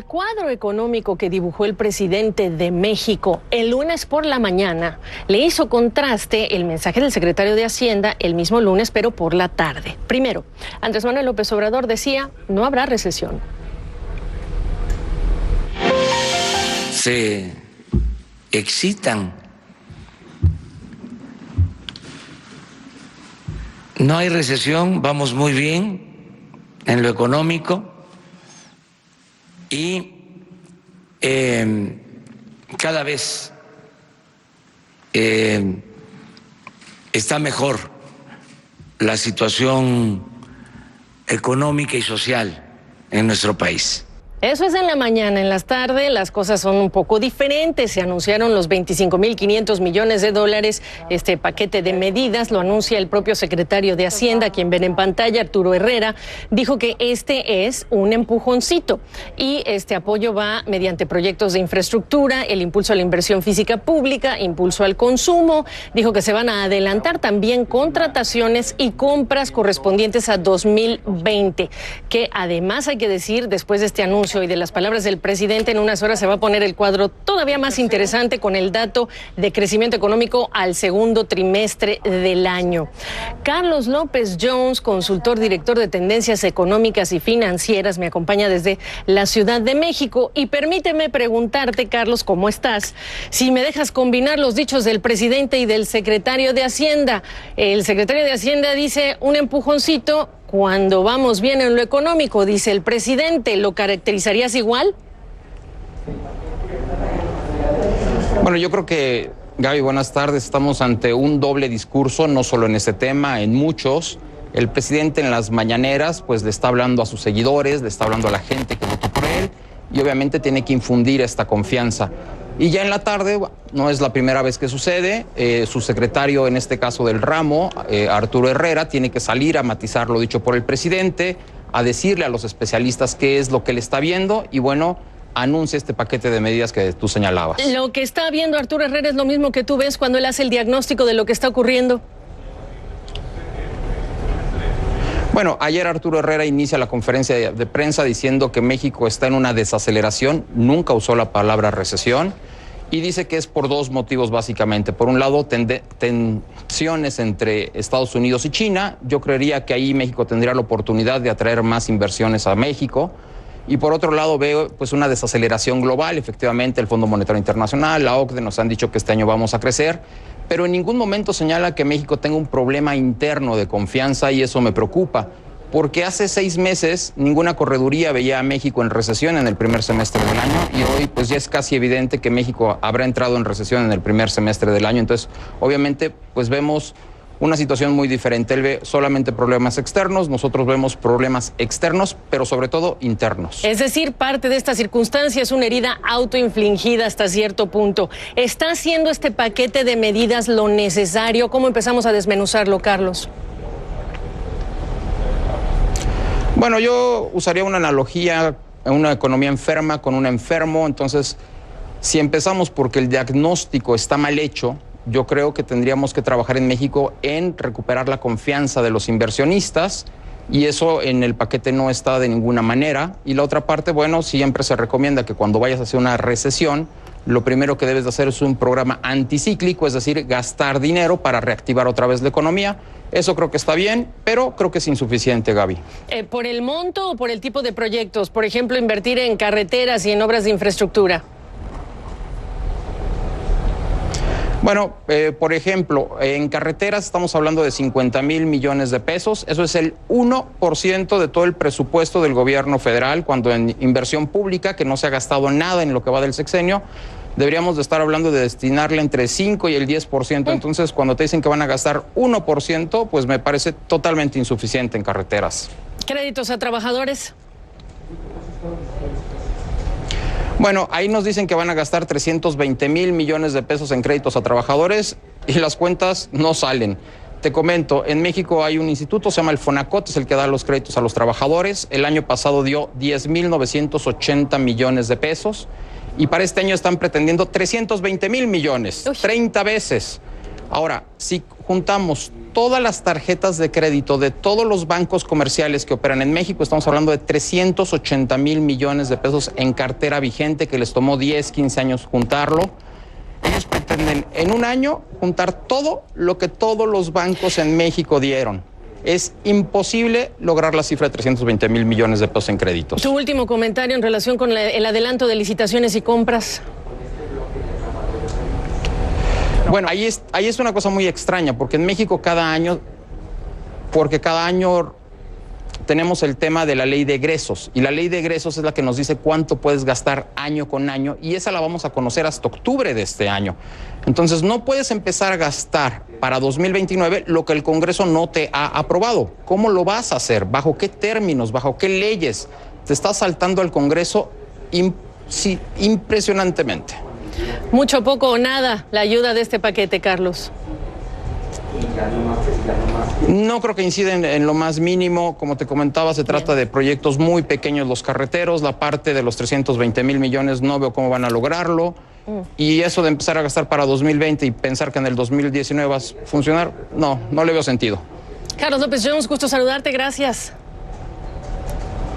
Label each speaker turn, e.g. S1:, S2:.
S1: cuadro económico que dibujó el presidente de México el lunes por la mañana le hizo contraste el mensaje del secretario de Hacienda el mismo lunes, pero por la tarde. Primero, Andrés Manuel López Obrador decía, no habrá recesión.
S2: Se excitan. No hay recesión, vamos muy bien en lo económico y cada vez está mejor la situación económica y social en nuestro país.
S1: Eso es en la mañana. En las tardes las cosas son un poco diferentes. Se anunciaron los 25.500 millones de dólares. Este paquete de medidas lo anuncia el propio secretario de Hacienda, quien ven en pantalla, Arturo Herrera. Dijo que este es un empujoncito y este apoyo va mediante proyectos de infraestructura, el impulso a la inversión física pública, impulso al consumo. Dijo que se van a adelantar también contrataciones y compras correspondientes a 2020, que además hay que decir, después de este anuncio y de las palabras del presidente, en unas horas se va a poner el cuadro todavía más interesante con el dato de crecimiento económico al segundo trimestre del año. Carlos López Jones, consultor director de tendencias económicas y financieras, me acompaña desde la Ciudad de México. Y permíteme preguntarte, Carlos, ¿cómo estás? Si me dejas combinar los dichos del presidente y del secretario de Hacienda. El secretario de Hacienda dice un empujoncito cuando vamos bien en lo económico, dice el presidente. ¿Lo caracterizarías igual?
S3: Bueno, yo creo que, Gaby, buenas tardes. Estamos ante un doble discurso, no solo en este tema, en muchos. El presidente en las mañaneras, pues le está hablando a sus seguidores, le está hablando a la gente que votó por él y obviamente tiene que infundir esta confianza. Y ya en la tarde, no es la primera vez que sucede, su secretario, en este caso del ramo, Arturo Herrera, tiene que salir a matizar lo dicho por el presidente, a decirle a los especialistas qué es lo que él está viendo y bueno, anuncia este paquete de medidas que tú señalabas.
S1: Lo que está viendo Arturo Herrera es lo mismo que tú ves cuando él hace el diagnóstico de lo que está ocurriendo.
S3: Bueno, ayer Arturo Herrera inicia la conferencia de prensa diciendo que México está en una desaceleración, nunca usó la palabra recesión, y dice que es por dos motivos básicamente. Por un lado, tensiones entre Estados Unidos y China. Yo creería que ahí México tendría la oportunidad de atraer más inversiones a México. Y por otro lado veo pues una desaceleración global. Efectivamente, el Fondo Monetario Internacional, la OCDE nos han dicho que este año vamos a crecer, pero en ningún momento señala que México tenga un problema interno de confianza y eso me preocupa, porque hace 6 meses ninguna correduría veía a México en recesión en el primer semestre del año y hoy pues ya es casi evidente que México habrá entrado en recesión en el primer semestre del año. Entonces, obviamente, pues vemos una situación muy diferente. Él ve solamente problemas externos, nosotros vemos problemas externos, pero sobre todo internos.
S1: Es decir, parte de esta circunstancia es una herida autoinfligida hasta cierto punto. ¿Está haciendo este paquete de medidas lo necesario? ¿Cómo empezamos a desmenuzarlo, Carlos?
S3: Bueno, yo usaría una analogía, una economía enferma con un enfermo. Entonces, si empezamos porque el diagnóstico está mal hecho, yo creo que tendríamos que trabajar en México en recuperar la confianza de los inversionistas y eso en el paquete no está de ninguna manera. Y la otra parte, bueno, siempre se recomienda que cuando vayas a hacer una recesión, lo primero que debes de hacer es un programa anticíclico, es decir, gastar dinero para reactivar otra vez la economía. Eso creo que está bien, pero creo que es insuficiente, Gaby.
S1: ¿Por el monto o por el tipo de proyectos? Por ejemplo, invertir en carreteras y en obras de infraestructura.
S3: Bueno, por ejemplo, en carreteras estamos hablando de 50,000 millones de pesos. Eso es el 1% de todo el presupuesto del gobierno federal, cuando en inversión pública, que no se ha gastado nada en lo que va del sexenio, deberíamos de estar hablando de destinarle entre 5 y el 10%. Entonces, cuando te dicen que van a gastar 1%, pues me parece totalmente insuficiente en carreteras.
S1: ¿Créditos a trabajadores?
S3: Bueno, ahí nos dicen que van a gastar 320,000 millones de pesos en créditos a trabajadores y las cuentas no salen. Te comento, en México hay un instituto, se llama el Fonacot, es el que da los créditos a los trabajadores. El año pasado dio 10,980 millones de pesos y para este año están pretendiendo 320,000 millones, 30 veces. Ahora, si juntamos todas las tarjetas de crédito de todos los bancos comerciales que operan en México, estamos hablando de 380,000 millones de pesos en cartera vigente, que les tomó 10, 15 años juntarlo. Ellos pretenden en un año juntar todo lo que todos los bancos en México dieron. Es imposible lograr la cifra de 320,000 millones de pesos en créditos.
S1: Tu último comentario en relación con el adelanto de licitaciones y compras.
S3: Bueno, ahí es una cosa muy extraña, porque en México cada año tenemos el tema de la ley de egresos, y la ley de egresos es la que nos dice cuánto puedes gastar año con año, y esa la vamos a conocer hasta octubre de este año. Entonces no puedes empezar a gastar para 2029 lo que el Congreso no te ha aprobado. ¿Cómo lo vas a hacer? ¿Bajo qué términos? ¿Bajo qué leyes? Te estás saltando al Congreso impresionantemente.
S1: Mucho, poco o nada la ayuda de este paquete, Carlos.
S3: No creo que inciden en lo más mínimo. Como te comentaba, se trata de proyectos muy pequeños los carreteros. La parte de los 320,000 millones no veo cómo van a lograrlo. Y eso de empezar a gastar para 2020 y pensar que en el 2019 va a funcionar, no le veo sentido.
S1: Carlos López Jones, gusto saludarte, gracias.